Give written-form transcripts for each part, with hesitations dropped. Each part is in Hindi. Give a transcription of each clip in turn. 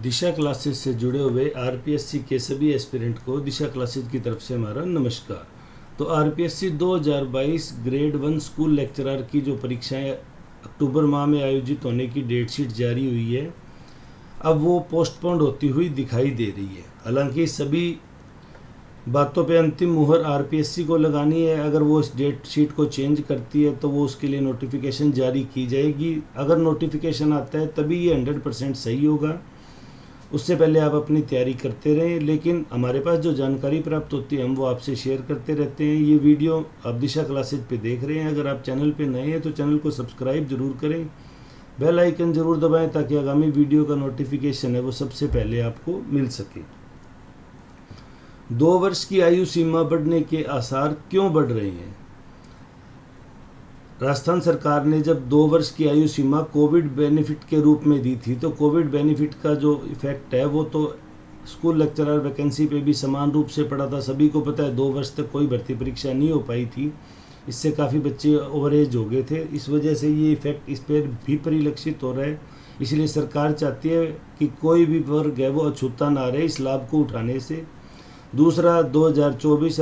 दिशा क्लासेस से जुड़े हुए आरपीएससी के सभी एस्पिरेंट को दिशा क्लासेस की तरफ से हमारा नमस्कार। तो आरपीएससी 2022 ग्रेड 1 स्कूल लेक्चरर की जो परीक्षाएं अक्टूबर माह में आयोजित होने की डेट शीट जारी हुई है, अब वो पोस्टपोन्ड होती हुई दिखाई दे रही है। हालांकि सभी बातों पे अंतिम मुहर आरपीएससी को लगानी है। अगर वो इस डेट शीट को चेंज करती है तो वो उसके लिए नोटिफिकेशन जारी की जाएगी। अगर नोटिफिकेशन आता है तभी ये 100% सही होगा। उससे पहले आप अपनी तैयारी करते रहें, लेकिन हमारे पास जो जानकारी प्राप्त होती है हम वो आपसे शेयर करते रहते हैं। ये वीडियो आप दिशा क्लासेज पे देख रहे हैं। अगर आप चैनल पे नए हैं तो चैनल को सब्सक्राइब जरूर करें, बेल आइकन जरूर दबाएं ताकि आगामी वीडियो का नोटिफिकेशन है वो सबसे पहले आपको मिल सके। 2 वर्ष की आयु सीमा बढ़ने के आसार क्यों बढ़ रहे हैं? राजस्थान सरकार ने जब 2 वर्ष की आयु सीमा कोविड बेनिफिट के रूप में दी थी, तो कोविड बेनिफिट का जो इफेक्ट है वो तो स्कूल लेक्चरर वैकेंसी पे भी समान रूप से पड़ा था। सभी को पता है 2 वर्ष तक कोई भर्ती परीक्षा नहीं हो पाई थी, इससे काफ़ी बच्चे ओवरेज हो गए थे। इस वजह से ये इफेक्ट इस पर भी परिलक्षित हो रहा है। इसलिए सरकार चाहती है कि कोई भी वर्ग है वो अछूता ना रहे इस लाभ को उठाने से। दूसरा, 2024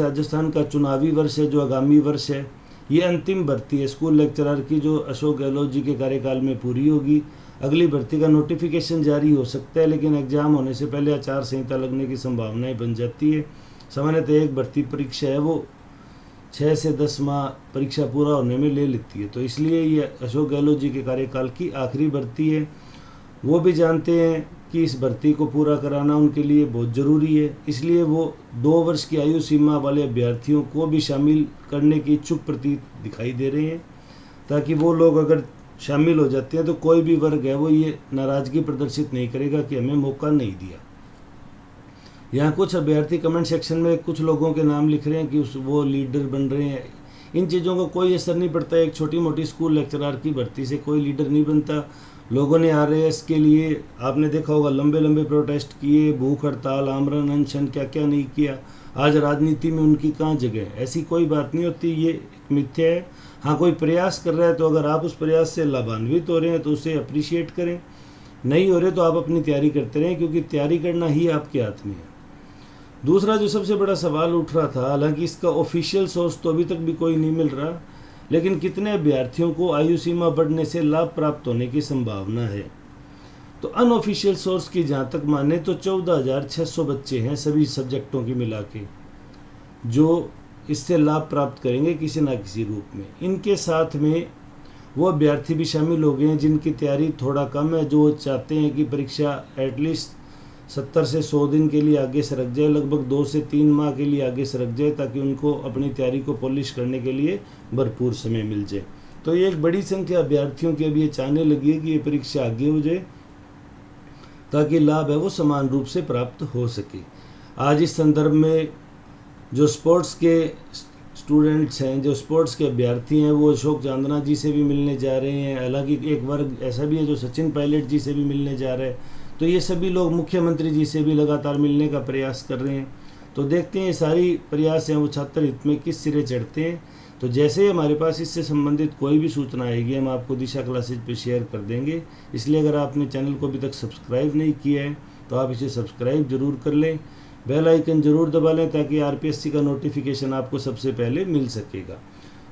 राजस्थान का चुनावी वर्ष है, जो आगामी वर्ष है। ये अंतिम भर्ती है स्कूल लेक्चरर की, जो अशोक गहलोत जी के कार्यकाल में पूरी होगी। अगली भर्ती का नोटिफिकेशन जारी हो सकता है, लेकिन एग्जाम होने से पहले आचार संहिता लगने की संभावनाएं बन जाती है। सामान्यतः एक भर्ती परीक्षा है वो 6 से 10 माह परीक्षा पूरा होने में ले लेती है, तो इसलिए ये अशोक गहलोत जी के कार्यकाल की आखिरी भर्ती है। वो भी जानते हैं कि इस भर्ती को पूरा कराना उनके लिए बहुत ज़रूरी है, इसलिए वो 2 वर्ष की आयु सीमा वाले अभ्यर्थियों को भी शामिल करने की इच्छुक प्रतीत दिखाई दे रहे हैं, ताकि वो लोग अगर शामिल हो जाते हैं तो कोई भी वर्ग है वो ये नाराज़गी प्रदर्शित नहीं करेगा कि हमें मौका नहीं दिया। यहाँ कुछ अभ्यर्थी कमेंट सेक्शन में कुछ लोगों के नाम लिख रहे हैं कि वो लीडर बन रहे हैं। इन चीज़ों का कोई असर नहीं पड़ता। एक छोटी मोटी स्कूल लेक्चरर की भर्ती से कोई लीडर नहीं बनता। लोगों ने आरएएस के लिए आपने देखा होगा लंबे लंबे प्रोटेस्ट किए, भूख हड़ताल, आमरण अनशन, क्या क्या नहीं किया। आज राजनीति में उनकी कहाँ जगह है? ऐसी कोई बात नहीं होती, ये एक मिथ्या है। हाँ, कोई प्रयास कर रहा है तो अगर आप उस प्रयास से लाभान्वित हो रहे हैं तो उसे अप्रिशिएट करें, नहीं हो रहे तो आप अपनी तैयारी करते रहें, क्योंकि तैयारी करना ही आपके हाथ में है। दूसरा जो सबसे बड़ा सवाल उठ रहा था, हालांकि इसका ऑफिशियल सोर्स तो अभी तक भी कोई नहीं मिल रहा, लेकिन कितने अभ्यर्थियों को आयु सीमा बढ़ने से लाभ प्राप्त होने की संभावना है। तो अनऑफिशियल सोर्स की जहाँ तक माने तो 14,600 बच्चे हैं सभी सब्जेक्टों की मिला के, जो इससे लाभ प्राप्त करेंगे किसी ना किसी रूप में। इनके साथ में वो अभ्यर्थी भी शामिल हो गए हैं जिनकी तैयारी थोड़ा कम है, जो चाहते हैं कि परीक्षा एटलीस्ट 70 से 100 दिन के लिए आगे सरक जाए, लगभग 2 से 3 माह के लिए आगे सरक जाए, ताकि उनको अपनी तैयारी को पॉलिश करने के लिए भरपूर समय मिल जाए। तो ये एक बड़ी संख्या अभ्यर्थियों की अभी ये चाहने लगी है कि ये परीक्षा आगे हो जाए, ताकि लाभ है वो समान रूप से प्राप्त हो सके। आज इस संदर्भ में जो स्पोर्ट्स के स्टूडेंट्स हैं, जो स्पोर्ट्स के अभ्यर्थी हैं, वो अशोक चांदना जी से भी मिलने जा रहे हैं। हालांकि एक वर्ग ऐसा भी है जो सचिन पायलट जी से भी मिलने जा रहा है। तो ये सभी लोग मुख्यमंत्री जी से भी लगातार मिलने का प्रयास कर रहे हैं। तो देखते हैं सारी प्रयास हैं वो छात्र हित में किस सिरे चढ़ते हैं। तो जैसे ही हमारे पास इससे संबंधित कोई भी सूचना आएगी हम आपको दिशा क्लासेज पे शेयर कर देंगे। इसलिए अगर आपने चैनल को अभी तक सब्सक्राइब नहीं किया है तो आप इसे सब्सक्राइब जरूर कर लें, बेल आइकन जरूर दबा लें, ताकि आरपीएससी का नोटिफिकेशन आपको सबसे पहले मिल सकेगा।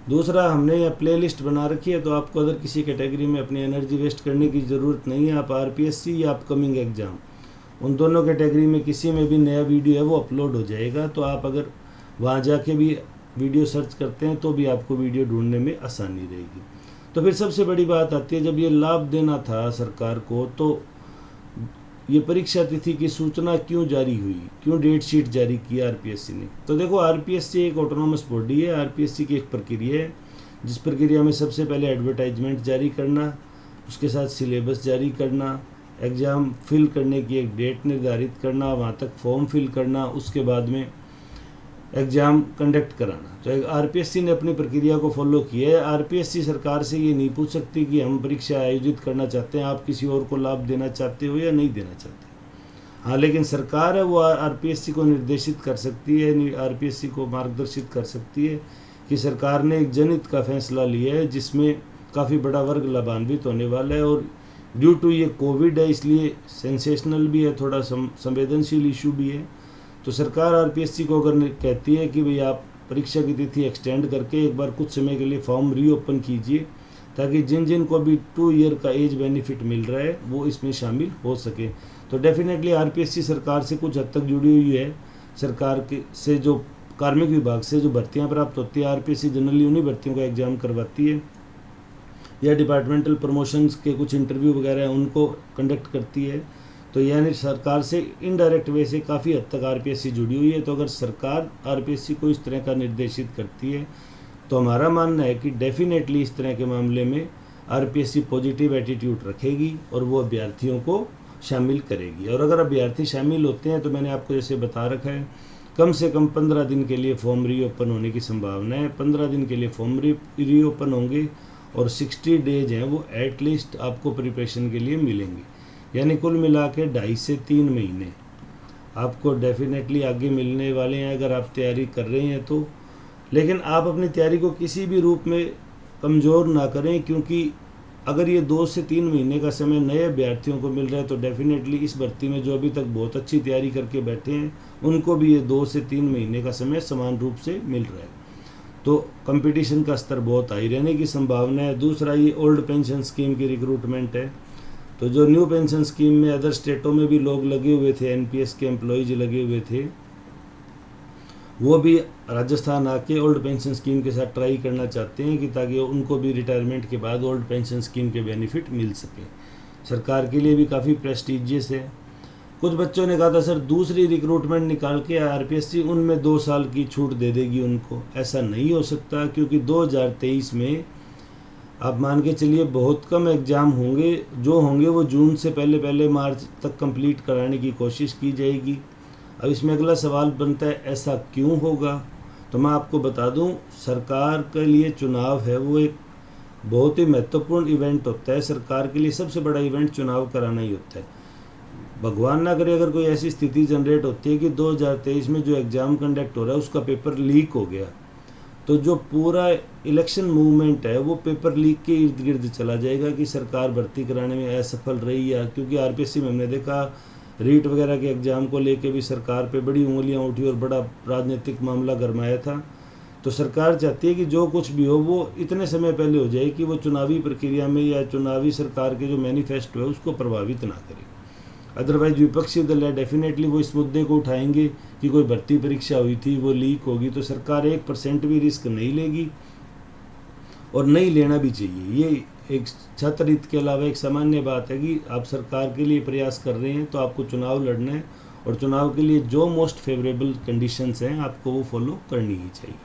दूसरा, हमने यह प्लेलिस्ट बना रखी है, तो आपको अगर किसी कैटेगरी में अपनी एनर्जी वेस्ट करने की ज़रूरत नहीं है। आप आरपीएससी या अपकमिंग एग्ज़ाम, उन दोनों कैटेगरी में किसी में भी नया वीडियो है वो अपलोड हो जाएगा। तो आप अगर वहाँ जाके भी वीडियो सर्च करते हैं तो भी आपको वीडियो ढूंढने में आसानी रहेगी। तो फिर सबसे बड़ी बात आती है, जब ये लाभ देना था सरकार को, तो ये परीक्षा तिथि की सूचना क्यों जारी हुई, क्यों डेट शीट जारी की आरपीएससी ने? तो देखो, आरपीएससी एक ऑटोनोमस बॉडी है। आरपीएससी की एक प्रक्रिया है, जिस प्रक्रिया में सबसे पहले एडवर्टाइजमेंट जारी करना, उसके साथ सिलेबस जारी करना, एग्ज़ाम फिल करने की एक डेट निर्धारित करना, वहाँ तक फॉर्म फिल करना, उसके बाद में एग्ज़ाम कंडक्ट कराना। तो आरपीएससी ने अपनी प्रक्रिया को फॉलो किया है। आरपीएससी सरकार से ये नहीं पूछ सकती कि हम परीक्षा आयोजित करना चाहते हैं, आप किसी और को लाभ देना चाहते हो या नहीं देना चाहते। हाँ, लेकिन सरकार है वो आरपीएससी को निर्देशित कर सकती है, आरपीएससी को मार्गदर्शित कर सकती है कि सरकार ने एक जनहित का फैसला लिया है जिसमें काफ़ी बड़ा वर्ग लाभान्वित होने वाला है, और ड्यू टू ये कोविड है, इसलिए सेंसेशनल भी है, थोड़ा संवेदनशील इशू भी है। तो सरकार आरपीएससी को अगर कहती है कि भाई आप परीक्षा की तिथि एक्सटेंड करके एक बार कुछ समय के लिए फॉर्म रीओपन कीजिए, ताकि जिन जिन को भी 2 ईयर का एज बेनिफिट मिल रहा है वो इसमें शामिल हो सके। तो डेफिनेटली आरपीएससी सरकार से कुछ हद तक जुड़ी हुई है। सरकार के से जो कार्मिक विभाग से जो भर्तियां प्राप्त होती है, आरपीएससी जनरली उन्हीं भर्तियों का एग्जाम करवाती है, या डिपार्टमेंटल प्रमोशंस के कुछ इंटरव्यू वगैरह हैं उनको कंडक्ट करती है। तो यानी सरकार से इनडायरेक्ट वे से काफ़ी हद तक आरपीएससी जुड़ी हुई है। तो अगर सरकार आरपीएससी को इस तरह का निर्देशित करती है तो हमारा मानना है कि डेफिनेटली इस तरह के मामले में आरपीएससी पॉजिटिव एटीट्यूड रखेगी और वो अभ्यर्थियों को शामिल करेगी। और अगर अभ्यर्थी शामिल होते हैं तो मैंने आपको जैसे बता रखा है, कम से कम 15 दिन के लिए फॉर्म रीओपन होने की संभावना है। 15 दिन के लिए फॉर्म रीओपन होंगे और 60 डेज हैं वो एटलीस्ट आपको प्रिपरेशन के लिए मिलेंगे। यानी कुल मिला के 2.5 से 3 महीने आपको डेफिनेटली आगे मिलने वाले हैं अगर आप तैयारी कर रहे हैं तो। लेकिन आप अपनी तैयारी को किसी भी रूप में कमज़ोर ना करें, क्योंकि अगर ये 2 से 3 महीने का समय नए अभ्यर्थियों को मिल रहा है तो डेफिनेटली इस भर्ती में जो अभी तक बहुत अच्छी तैयारी करके बैठे हैं उनको भी ये 2 से 3 महीने का समय समान रूप से मिल रहा है। तो कंपटीशन का स्तर बहुत हाई रहने की संभावना है। दूसरा, ये ओल्ड पेंशन स्कीम की रिक्रूटमेंट है। तो जो न्यू पेंशन स्कीम में अदर स्टेटों में भी लोग लगे हुए थे, एनपीएस के एम्प्लॉयज लगे हुए थे, वो भी राजस्थान आके ओल्ड पेंशन स्कीम के साथ ट्राई करना चाहते हैं कि ताकि उनको भी रिटायरमेंट के बाद ओल्ड पेंशन स्कीम के बेनिफिट मिल सके। सरकार के लिए भी काफ़ी प्रेस्टिजियस है। कुछ बच्चों ने कहा था सर दूसरी रिक्रूटमेंट निकाल के आरपीएससी उनमें 2 साल की छूट दे देगी उनको। ऐसा नहीं हो सकता, क्योंकि 2023 में आप मान के चलिए बहुत कम एग्ज़ाम होंगे, जो होंगे वो जून से पहले मार्च तक कंप्लीट कराने की कोशिश की जाएगी। अब इसमें अगला सवाल बनता है ऐसा क्यों होगा। तो मैं आपको बता दूं, सरकार के लिए चुनाव है वो एक बहुत ही महत्वपूर्ण इवेंट होता है। सरकार के लिए सबसे बड़ा इवेंट चुनाव कराना ही होता है। भगवान ना करे अगर कोई ऐसी स्थिति जनरेट होती है कि 2023 में जो एग्ज़ाम कंडक्ट हो रहा है उसका पेपर लीक हो गया, तो जो पूरा इलेक्शन मूवमेंट है वो पेपर लीक के इर्द गिर्द चला जाएगा कि सरकार भर्ती कराने में असफल रही है। क्योंकि आरपीएससी में हमने देखा रीट वगैरह के एग्ज़ाम को लेके भी सरकार पे बड़ी उंगलियां उठी और बड़ा राजनीतिक मामला गरमाया था। तो सरकार चाहती है कि जो कुछ भी हो वो इतने समय पहले हो जाए कि वो चुनावी प्रक्रिया में या चुनावी सरकार के जो मैनिफेस्टो है उसको प्रभावित ना करे। अदरवाइज विपक्षी दल है डेफिनेटली वो इस मुद्दे को उठाएंगे कि कोई भर्ती परीक्षा हुई थी वो लीक होगी, तो सरकार 1% भी रिस्क नहीं लेगी और नहीं लेना भी चाहिए। ये एक छात्र हित के अलावा एक सामान्य बात है कि आप सरकार के लिए प्रयास कर रहे हैं तो आपको चुनाव लड़ना है और चुनाव के लिए जो मोस्ट फेवरेबल कंडीशंस हैं आपको वो फॉलो करनी ही चाहिए।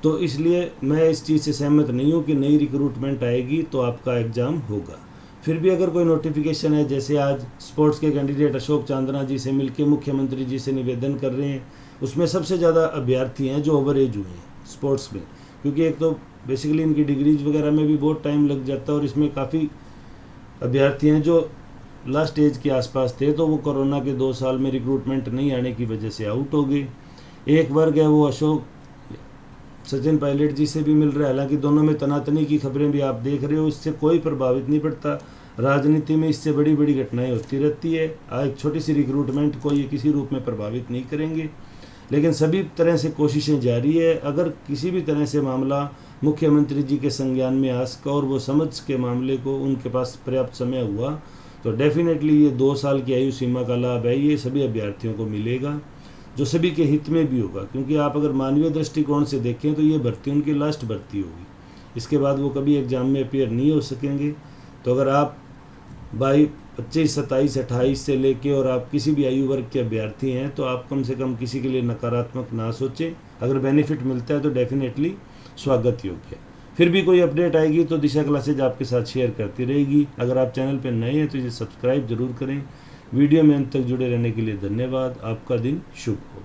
तो इसलिए मैं इस चीज़ से सहमत नहीं हूँ कि नई रिक्रूटमेंट आएगी तो आपका एग्ज़ाम होगा। फिर भी अगर कोई नोटिफिकेशन है, जैसे आज स्पोर्ट्स के कैंडिडेट अशोक चांदना जी से मिलकर मुख्यमंत्री जी से निवेदन कर रहे हैं, उसमें सबसे ज़्यादा अभ्यर्थी हैं जो ओवर एज हुए हैं स्पोर्ट्स में, क्योंकि एक तो बेसिकली इनकी डिग्रीज वगैरह में भी बहुत टाइम लग जाता है और इसमें काफ़ी अभ्यर्थी हैं जो लास्ट एज के आसपास थे, तो वो कोरोना के 2 साल में रिक्रूटमेंट नहीं आने की वजह से आउट हो गए। एक वर्ग है वो अशोक सचिन पायलट जी से भी मिल रहा है, हालांकि दोनों में तनातनी की खबरें भी आप देख रहे हो, इससे कोई प्रभावित नहीं पड़ता। राजनीति में इससे बड़ी बड़ी घटनाएं होती रहती है, एक छोटी सी रिक्रूटमेंट को ये किसी रूप में प्रभावित नहीं करेंगे। लेकिन सभी तरह से कोशिशें जारी है। अगर किसी भी तरह से मामला मुख्यमंत्री जी के संज्ञान में आ सका और वो समझ के मामले को उनके पास पर्याप्त समय हुआ तो डेफिनेटली ये 2 साल की आयु सीमा का लाभ है ये सभी अभ्यर्थियों को मिलेगा, जो सभी के हित में भी होगा। क्योंकि आप अगर मानवीय दृष्टिकोण से देखें तो ये भर्ती उनकी लास्ट भर्ती होगी, इसके बाद वो कभी एग्ज़ाम में अपियर नहीं हो सकेंगे। तो अगर आप 25, 27, 28 से लेके और आप किसी भी आयु वर्ग के अभ्यर्थी हैं तो आप कम से कम किसी के लिए नकारात्मक ना सोचें। अगर बेनिफिट मिलता है तो डेफिनेटली स्वागत योग्य है। फिर भी कोई अपडेट आएगी तो दिशा क्लासेज आपके साथ शेयर करती रहेगी। अगर आप चैनल पर नए हैं तो इसे सब्सक्राइब जरूर करें। वीडियो में अंत तक जुड़े रहने के लिए धन्यवाद। आपका दिन शुभ हो।